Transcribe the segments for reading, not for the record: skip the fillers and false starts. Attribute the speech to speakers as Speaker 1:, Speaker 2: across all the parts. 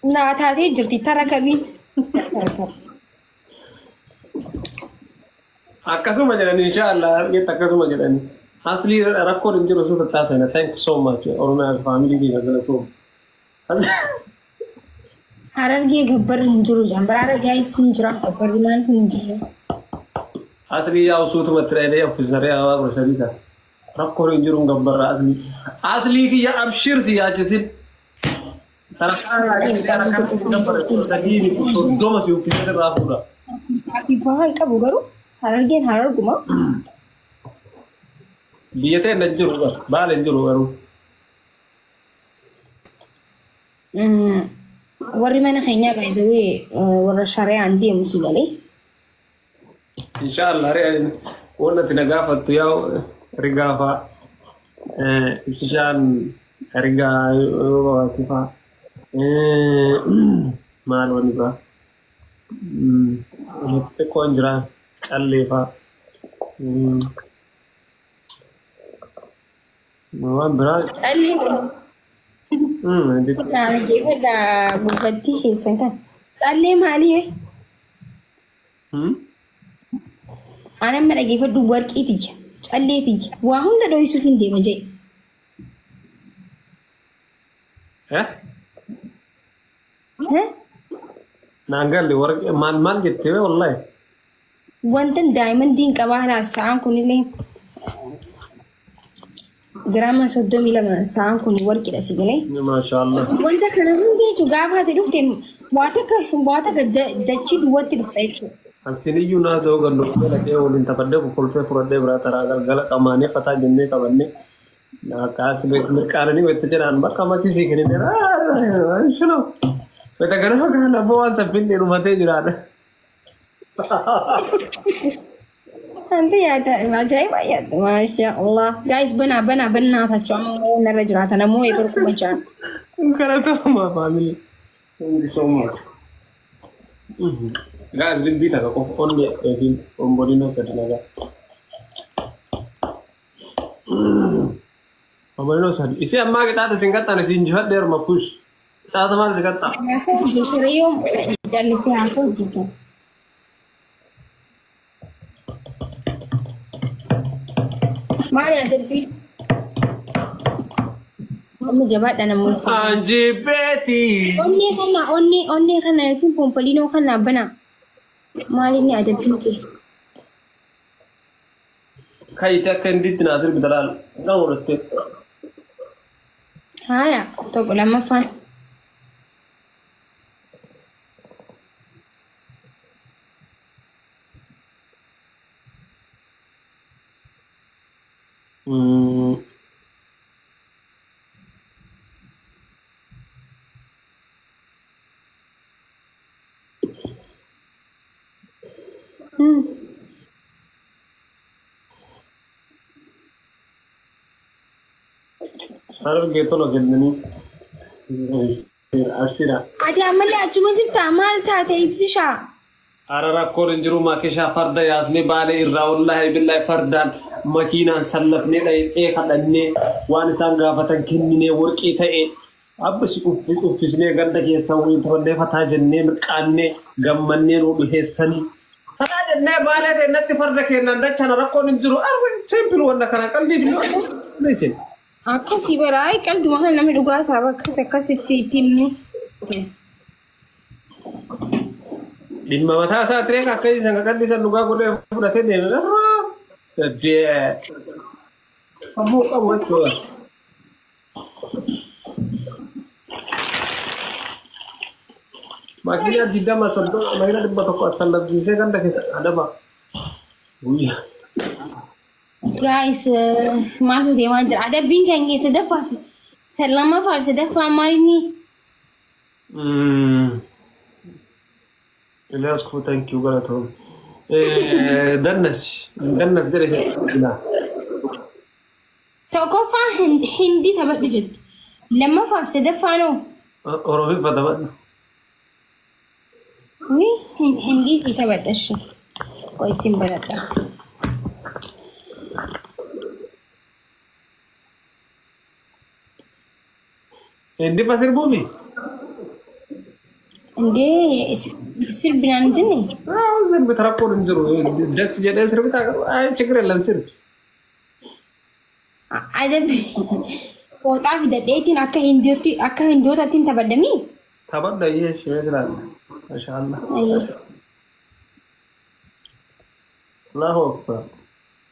Speaker 1: ناتاتي جرتي ترى كبير.
Speaker 2: akkasuma jedhani inshallah argeet akkasuma jedhani asli rakkoo hin jiru suuta taasina thank you so much oromiyaa family bi galatoom
Speaker 1: Harargee gabbar hin jiru jambara harargee sin jira gabbar maal hin jiru.
Speaker 2: asli yaa suuta matrele ofisnare awa groceries rakkoo hin jiru gabbar asli ki ya abshir si ya jisin tarakana gabbar sadini so doma si ofisnare rafuda
Speaker 1: Api bahan qabu garuu harargeen hararguma.
Speaker 2: Biyyatee na jiru baala hin jiru garuu.
Speaker 1: Warri mana keenyaa baay'ee warra shari'aan deemu si galee.
Speaker 2: Inshallah re'een wanta tina gaafattu yaa rigaafa ibsishaan rigaa yoo kifa maal wani ba xiqqoon jira calleefa waan biraa
Speaker 1: Calleefa. Geeffadha gubbatti keessan kan. Callee maalii? Aannan mana geeffadhu warqiiti. Calleeti. Waa hunda dho'isuuf hin deema jee.
Speaker 2: naangalli warqee maal jettee wallahi.
Speaker 1: Wanta daayimandiin qabaa sa'aan kunillee giraama 32 sa'aan kun warqidha si galee.
Speaker 2: Maashaallah.
Speaker 1: Wanta kana hundi jechuun gaafa ati dhufte waa takka dachii duwwaatti dhufta jechuudha.
Speaker 2: Ansiniyyuu naasoo gallu dhaqee waliin taphadhee kolfee fudhadhee biraa taraa galgala qamaanee fataa jennee qabannee akkas mirqaananii wayita jedhaan bakka matii sii kennee shunoo wayita ganama kana lafa waan saffin dhumatee jiraadha.
Speaker 1: Nanti yaada ajaa'iba yaada maasha Allah. Guys banaa tachu amma narra jiraata namoo eebar kuma jaan.
Speaker 2: Galatoomaa family. Thank you so much. Guys libbii takka qofa onni eegin ombolina sadinaga. Ombolina sadi. Isi ammaa qixaata sin qaxxaan isin jifadheeruma push. Qixaata maal si qaxxaa?
Speaker 1: Haasoo hojjetu yoo jallisee haasoo hojjetu. Maal yaadabbii? Amma jabaadha namoonni.
Speaker 2: Anjibeeti.
Speaker 1: Onnee kana yookiin pompoliinoo kana banaa. Maalinni adabbiin kee?
Speaker 2: Kayite akka indiitti naasir bitalaal. Dhaan godhattee.
Speaker 1: Haaya tokko lammaffaan.
Speaker 2: Harus gitu loh gini. Asira.
Speaker 1: Ati ammallee achuma jirtaa maal taate ibsishaa?
Speaker 2: Ara rakkoo hin jiru maakishaa farda yaasnee baalee irraa wallahi billahi fardaan makiinaan sallafnee dhaqee kadhannee waan isaan gaafatan kenninee warqii ta'e abbasi uffisnee ganda keessa waliin tollee fataa jennee mirqaannee gammannee nu dhiheessanii. Fataa jennee baalee ta'e natti farda kennan dachaan rakkoon hin jiru arba simple wanta kana qalbii biyyoo.
Speaker 1: Akkasii baraa qalbii kan namni dhugaa isaa akkasitti himni.
Speaker 2: Dhimma mataa isaa tiree akka isaan qalbii isaa dhugaa godhee fudhatee deeme. Ammoo qabu jechuudha. Makiina digdama soddoma makiina 100 sallabsiisee ganda keessa adaba. Guyyaa.
Speaker 1: Guys, maaltu deemaa jira? Adabbiin kan keessa daffaa fi lammaffaa fi sadaffaa maalinni?
Speaker 2: Elias ku thank you galatoom. Dannas jedhe seessina.
Speaker 1: Tokkoffaa hindi taphadhu jetti. Lammaffaa fi sadaffaa noo?
Speaker 2: Oromiffa taphadhu.
Speaker 1: Hindi si taphadha shi. Qoy ittiin baradha.
Speaker 2: Hindi pa sirbuumi.
Speaker 1: Inde sirbinaan jenne.
Speaker 2: Sirbi tarakkoon hin jiru. Das jedhee sirbi taa chigiree lan sirbi.
Speaker 1: Adabi fooxaa fidadheetiin akka hindootaatti taphadamii.
Speaker 2: Taphadha ishee jiraata. Masha Allah. Allahu Akbar.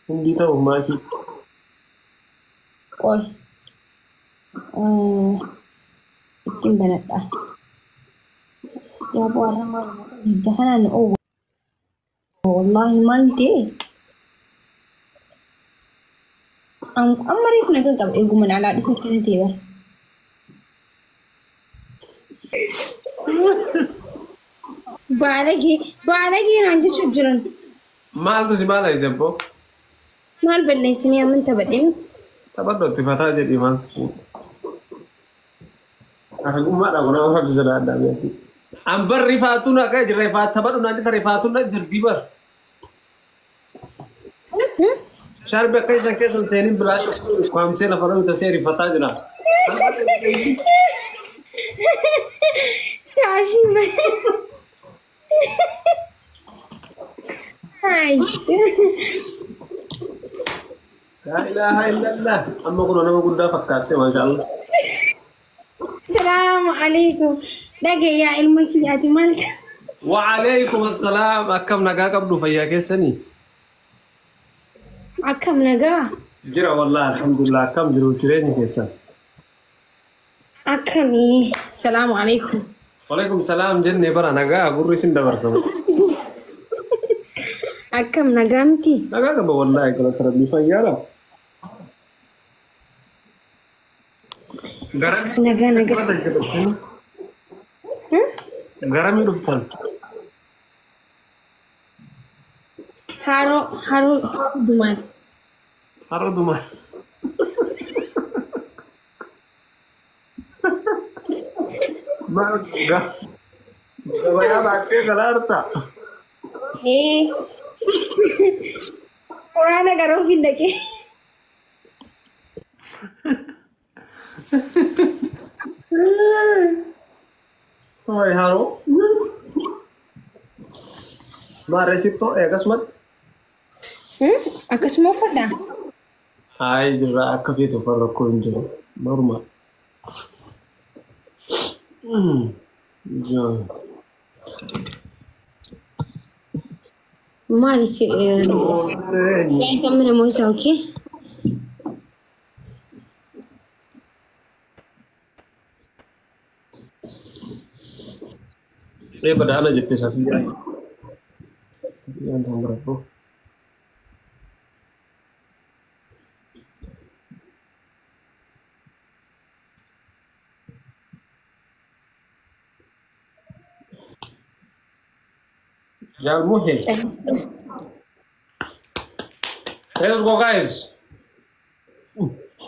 Speaker 2: Hindi ta'u maakii.
Speaker 1: Qoy. Ittiin banadha. Yaa bu'aarra maal hidda kanaan wallahi maal ta'e. Amma reefu nagan qaba eeguma alaa dhufu kana ta'e bara. Baalagee naan jechuun jiran.
Speaker 2: Maaltu si maala isabbo?
Speaker 1: Maal balleessinii amma taphadhemi?
Speaker 2: Taphadhu itti fataa jedhii maaltu si? Argummaadha kun amma fakkisa addaa beekti. Ambar rifaatuun akka jirre rifaat taphadhu naan jetta rifaatuun na jirbii bar. Sharbi akka isan keessan seenin biraa kwaamsee lafa dhabu tasee rifataa jira.
Speaker 1: Shaashii Hai.
Speaker 2: La ilaha illallah. Amma kun nama guddaa fakkaatte maashaallah.
Speaker 1: Salaamu alaikum. Dhagee yaa ilma kiyyaati maal?
Speaker 2: Wa alaikum assalaam. Akkam nagaa qabdu fayyaa keessanii?
Speaker 1: Akkam nagaa?
Speaker 2: Jira wallahi alhamdulillah akkam jiru jireenyi keessan.
Speaker 1: Akkamii? Salaamu alaikum.
Speaker 2: Walaikum salaam jennee bara nagaa gurri isin dabarsamu.
Speaker 1: Akkam nagaa miti?
Speaker 2: Nagaa qaba wallahi galata rabbii fayyaadha.
Speaker 1: Nagaa.
Speaker 2: Garamii dhuftan?
Speaker 1: Haroo Dumaan.
Speaker 2: Haroo Dumaan. Gabayaa baatee galaarta.
Speaker 1: Waraana garuu hin dhaqee.
Speaker 2: Sorry, haroo. Maarreessitoo akkasumatti.
Speaker 1: Akkasuma uffadhaa?
Speaker 2: Hayi jirra akka feetu uffatee rakkoo hin jiru. Normaal.
Speaker 1: Maali si isa mana Moisa okay?
Speaker 2: Badala jettee Safiyaan. Safiyaan ta'uu biraatu. يا المهم let's go guys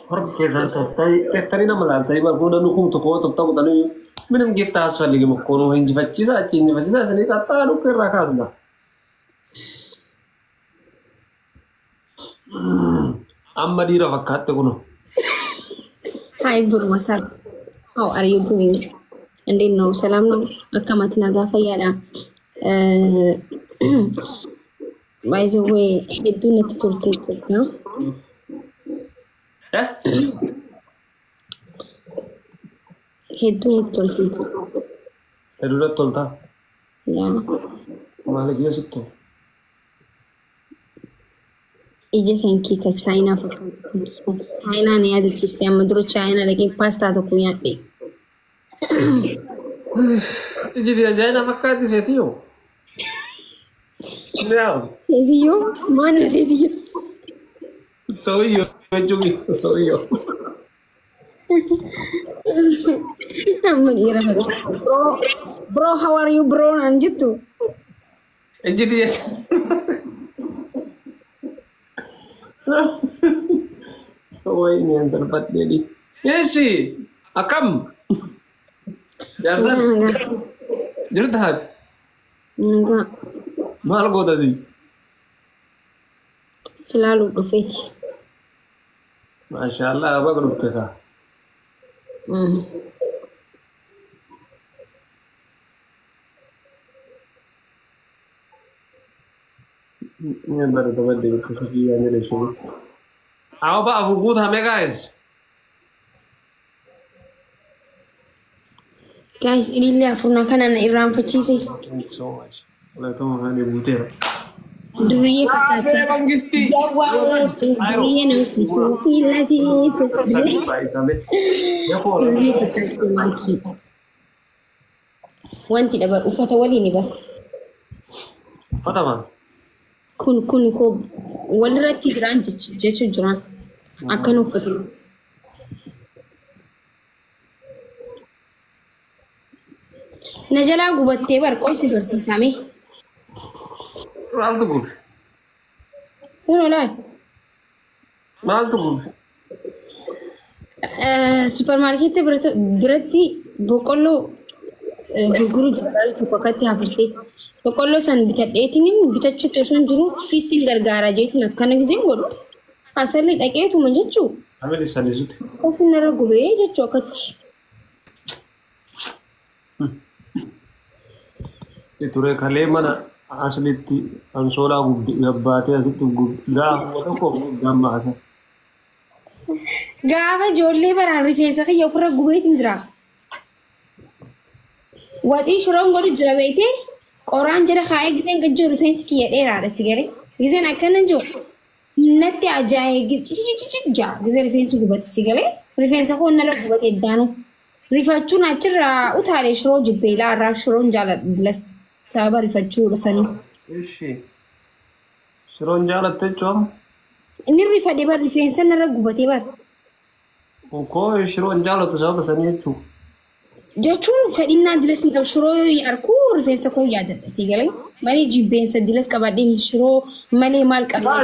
Speaker 2: فرق كذا ترينا ملال ترينا كونا نكون تقوى تبتغوا تاني منهم كيف تحصل لي مكونوا هنج بتشيزا كيني بتشيزا سني تطالو كرا كاسنا أما دي رفقات تكونوا
Speaker 1: Hi Burmasar, how are you doing? And then no salam no akamat naga fayada. By the way, do not talk no? Do not talk
Speaker 2: Edulat tolta.
Speaker 1: Yeah.
Speaker 2: Malik ya sitto.
Speaker 1: Ije fanki ka China fakkan. China ne ya zaci sai maduro China da ke pasta ta kunya ɗe.
Speaker 2: Ije dia China fakkati setiyo. Não.
Speaker 1: Sedio? Mana sedio?
Speaker 2: Sou eu, Jumi, sou eu.
Speaker 1: Bro, how are you, bro? Anjitu.
Speaker 2: Ije dia. Oh ini yang sempat jadi. Yesi, akam. Jarsan. Jurhat.
Speaker 1: Enggak.
Speaker 2: Maal goota si.
Speaker 1: Selalu Masya
Speaker 2: Allah, apa grup teka? Niente, dove devi così nelle sue. How about good hame guys?
Speaker 1: Guys, ilillee afurna kanaan irraanfachiise.
Speaker 2: Thank you so much. Like come on, buutera.
Speaker 1: Duriyyee
Speaker 2: Bebe
Speaker 1: fakkaata.
Speaker 2: mangisti.
Speaker 1: Yawwaas duriyyee namatti fi lafee duriyyee fakkaatee maankii. Wanti dhabar uffata waliin bar.
Speaker 2: Fatama.
Speaker 1: Kun koo walirratti jiraan jechuun jiraan akkan uffatu. Na jalaa gubattee bar qoysi barsiisame.
Speaker 2: Maaltu gube?
Speaker 1: Kun laal.
Speaker 2: Maaltu gube?
Speaker 1: Supermarkeetii biratti boqqolloo gurguru jiraatu tokko akkatti hafirsee. Boqqolloo san bitadheetiin bitachuutti osoo hin jiru fiistiin gargaaraa jeetiin akkana gisee godhu. Asalli dhaqeetuma jechuu.
Speaker 2: Ameli salisuuti.
Speaker 1: Kosin irra gubee jechuu akkatti.
Speaker 2: Ture kalee mana aslitti ansoolaa gabbaatee asitti gaafa tokko gammaata.
Speaker 1: Gaafa ijoollee baraan rifeensa kiyya ofirra gubeetiin jira. Waxii shiroon godhu jira beektee qoraan jala kaayee giseen kan jiru rifeensi kiyya dheeraadha sigalee. Giseen akkana jiru natti ajaa'ee jaa gisee rifeensi gubate sigalee rifeensa koo nala gubate eddaanu. Rifachuun achirraa utaalee shiroo jibbee laarraa shiroon jaaladhilas sababa rifachuu sanii.
Speaker 2: Ishi. Shiroon jaalatte jechuun.
Speaker 1: Inni rifadhe bar rifeensa narra gubatee bar.
Speaker 2: Koo shiroon jaalatu sababa sanii jechuudha.
Speaker 1: Jechuun fedhinnaa dilas hin qabu shiroo yoo arku rifeensa koo yaadadha si galee malee jibbeensa dilas qabaadhee shiroo malee maal qabaa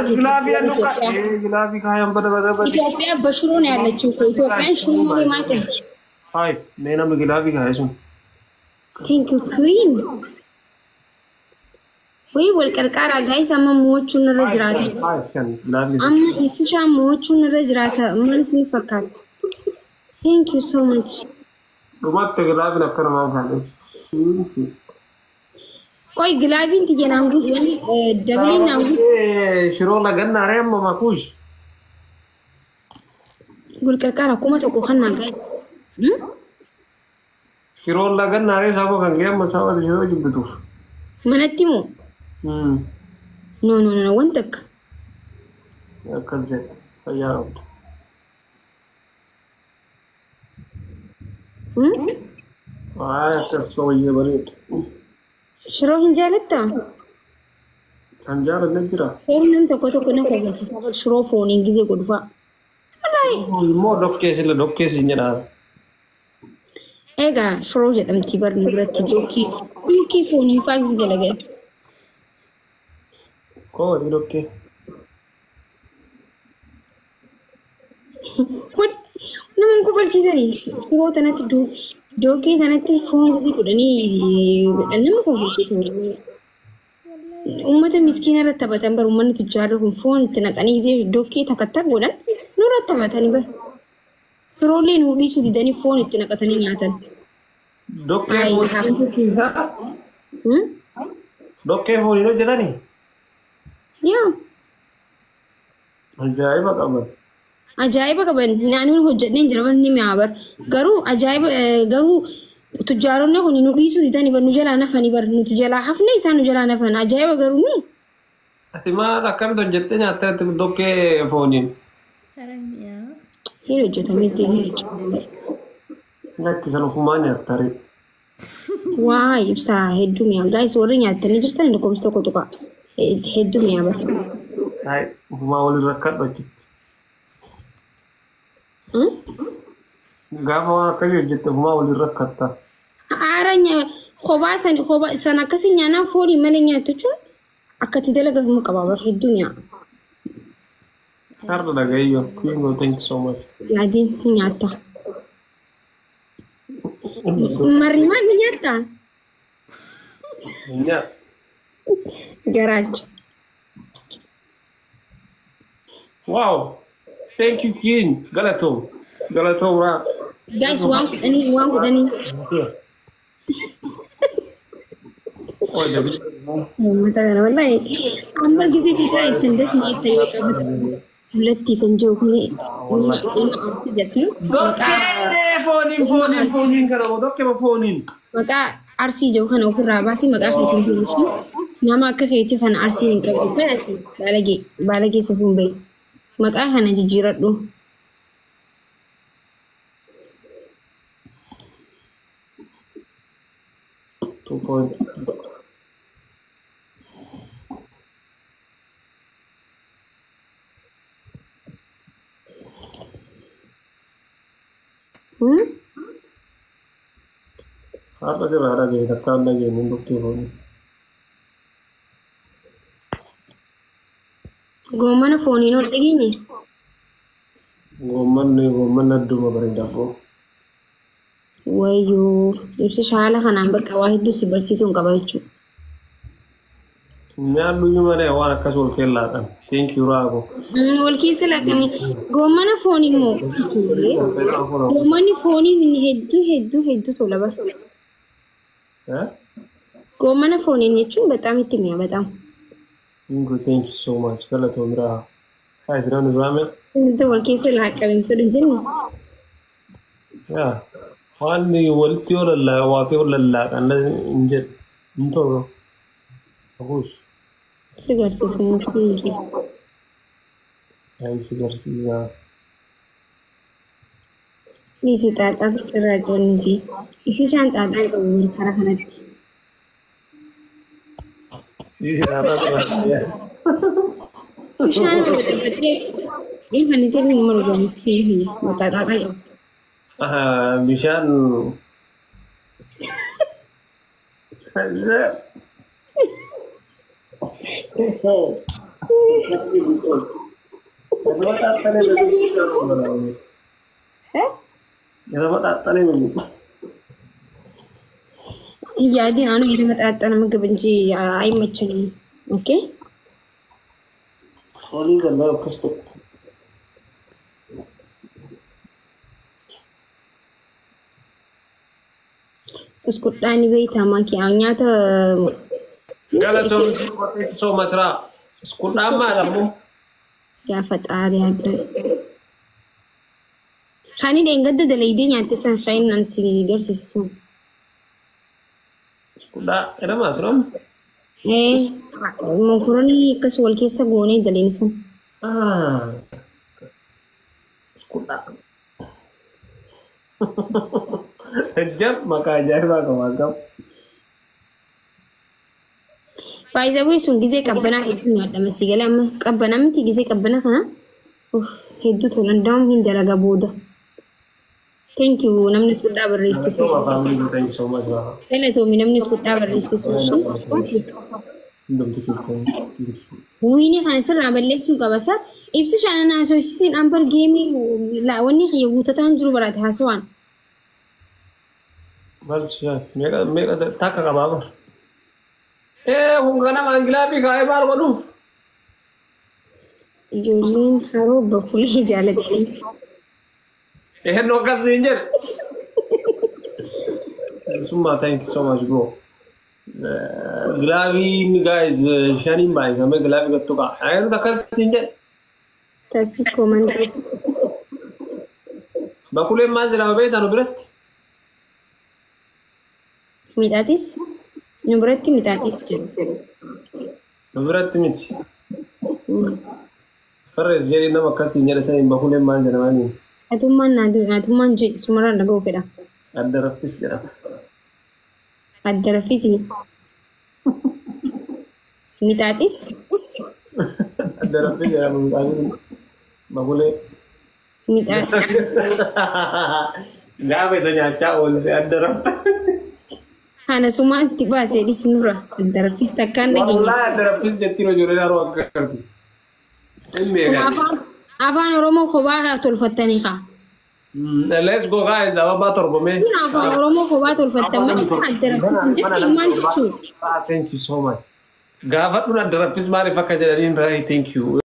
Speaker 2: Gilaafii kaayaan bada.
Speaker 1: Itoophiyaa bashiroon yaadachuu koo Itoophiyaan shiroo malee maal qabdi?
Speaker 2: Five. Mee nama gilaafii kaayee sun.
Speaker 1: Thank you queen. Wayii wal qarqaaraa gaa'is amma mo'achuun irra jiraata. Amma ibsishaan mo'achuun irra jiraata maal isin fakkaata? Thank you so much.
Speaker 2: Dhumatti gilaafiin akkana maal kaa'ee?
Speaker 1: Qoy gilaafiin tiyya naan guutuun dabaliin naan guutu.
Speaker 2: Shiroo lagannaa ree amma makuush.
Speaker 1: Wal qarqaaraa kuma tokko kan naan gaa'is.
Speaker 2: Shiroo lagannaa ree sababa kan geemma sababa shiroo jibbituuf.
Speaker 1: Manatti moo? No, wanta akka.
Speaker 2: Akkas jedhe fayyaa qabdu. Akkas fooyyee bareedu.
Speaker 1: Shiroo hin jaalattaa?
Speaker 2: Kan jaalanne jira.
Speaker 1: Yeroo namni tokko na koolchisa shiroo fooniin gisee godhufaa.
Speaker 2: Immoo dokkeessi hin jedhaa.
Speaker 1: Egaa shiroo jedhamti barni biratti dookii fooniin faagis galagala.
Speaker 2: Koo ni dokkee.
Speaker 1: Nama koolchisanii shiroo tanatti dookii sanatti foon gisee godhanii nama koolchisanii. Uummata miskiina irratti taphatan bar uummanni tujjaarri kun foon itti naqanii gisee dookii takka godhan nurratti taphatanii bar. Shiroolee nu dhiisuu didanii foon itti naqatanii nyaatan.
Speaker 2: Dokkee fooniin hojjetanii?
Speaker 1: Yaa.
Speaker 2: Ajaa'iba qaban.
Speaker 1: Ajaa'iba qaban naannoo hojjetneen jira barni mi'aa bar garuu garuu tujjaaronni kun nu dhiisuu didanii bar nu jalaa nafanii bar nuti jalaa hafne isaan nu jalaa nafan ajaa'iba garuu ni.
Speaker 2: Ati maal akkamitti hojjettee nyaattee dokkee fooniin?
Speaker 1: Hin hojjetamee hin hojjetamee.
Speaker 2: Lakkisan ofumaa nyaattare.
Speaker 1: Waa ibsaa hedduu mi'a gaa'is warri nyaattanii jirtan lakkoofsa tokko tuqa hedduu mi'a bar.
Speaker 2: Hai ofumaa waliin rakkadhu achitti. Gaafa waan akkasii hojjette ofumaa waliin rakkatta.
Speaker 1: Haaranya kophaa san akkasii nyaanaa foolii malee nyaattu jechuun akkatti dalagamu qaba bar hedduu mi'a.
Speaker 2: Har'a dhagayyoo Queen thank you so much.
Speaker 1: Yaadiin hin nyaatta. Marimaan ni nyaata?
Speaker 2: Nyaata.
Speaker 1: Garaacha.
Speaker 2: Wow. Thank you, Queen. Galatoom. Galatoom raa.
Speaker 1: Guys, waan kudhanii.
Speaker 2: Oh, jadi
Speaker 1: مثلا والله عمر جزي في تاي تندس ما يتاي كابت التي كان جوكني
Speaker 2: والله.
Speaker 1: أرسي جتر
Speaker 2: dokke fonin kana mo dokke ba fonin.
Speaker 1: مكا أرسي جوكنا وفي الراباسي مكا خيتين في نشو نما كخيتي فان أرسي نكبر بس بالجي سفون بي مكا هنا جيرات له
Speaker 2: 2 point. Apa sih rara gini? Tekan lagi untuk turun.
Speaker 1: Gomana phone ini lagi ni?
Speaker 2: Goman addu ma bari dabo.
Speaker 1: Wayu, itu salah kan ambil kawah itu si bersih tuh kawah itu.
Speaker 2: Nyalu mana wana kasul kelatan. Thank you rago.
Speaker 1: Walki sila kami gomana phone mo. Gomani phone ini heddu tola bar.
Speaker 2: Eh?
Speaker 1: Gomana phone ini cuma betam itu ya betam.
Speaker 2: Thank you so much. Kalau tu mira, hai sekarang nuzame.
Speaker 1: Itu walki sila kami kerja ni.
Speaker 2: Ya, ni walti wala wati wala anda injet. Into. Bagus.
Speaker 1: Segar sih semua sih.
Speaker 2: Hai segar sisa.
Speaker 1: Ini si tata terserah ni. Isi santa ada itu berkara-kara.
Speaker 2: Iya, apa ya?
Speaker 1: Shan betul-betul ini panitia nomor 2 mesti mata tata ya.
Speaker 2: Bishan.
Speaker 1: Iya, di anu bisa mata nama kebenci ay macam ni, okay?
Speaker 2: Sorry kalau kestu.
Speaker 1: उसको टाइम भी था माँ की आँया तो
Speaker 2: Gala so much ra. School amma lamu.
Speaker 1: क्या फता रहा है खानी देंगे तो दलेदी न्याते सन फ्राइन नंसी गर सिसन
Speaker 2: School era mas rom.
Speaker 1: मकुरनी कसोल के सब गोने दलेनी सन
Speaker 2: School Jab maka ajaib aku magam.
Speaker 1: Paiza wei sun gize kabbana hidu nyada masigale amma kabbana miti gize kabbana kana hidu tolan dam hin dalaga boda. Thank you namni sudda barriste so.
Speaker 2: Thank you so much.
Speaker 1: Ele to mi namni sudda barriste so.
Speaker 2: Ndum tikisen.
Speaker 1: Wini khana sirra balle su kabasa ibsi shana na so sin ambar gaming la wani khiyu tatan juru barat haswan.
Speaker 2: Bal shaf mega taka ka baba. Hungana mangila bi kai bar wadu.
Speaker 1: Jolin haro bakuli jalati.
Speaker 2: No kasinjer. Summa thank you so much bro. Glavi guys shani mai game glavi gatto ka. Ayan da kasinjer.
Speaker 1: Tasi komanda.
Speaker 2: Bakule manzila be tanu birat.
Speaker 1: Mitatis? Numeratti mitatis kesi.
Speaker 2: Birat mit. Farres jeri nama kasinjer sai bakule manzila mani.
Speaker 1: Atuman je sumara nago feda.
Speaker 2: Adara fis jara.
Speaker 1: Adara fisi. Mitatis?
Speaker 2: Adara fis jara mungkin bakule.
Speaker 1: Mitatis.
Speaker 2: Gak bisa nyaca oleh adara.
Speaker 1: Hana suma tiba se di sinura. Adara fis takkan lagi.
Speaker 2: Wallah adara fis jatiro jore daro akarti.
Speaker 1: Afan Oromo khoba tolfatani kha.
Speaker 2: Let's go guys, aba bator bome.
Speaker 1: Afan Oromo khoba tolfatani adara fis jatti iman chu.
Speaker 2: Thank you so much. Gavat pun adara fis mari fakka jadarin rai, thank you.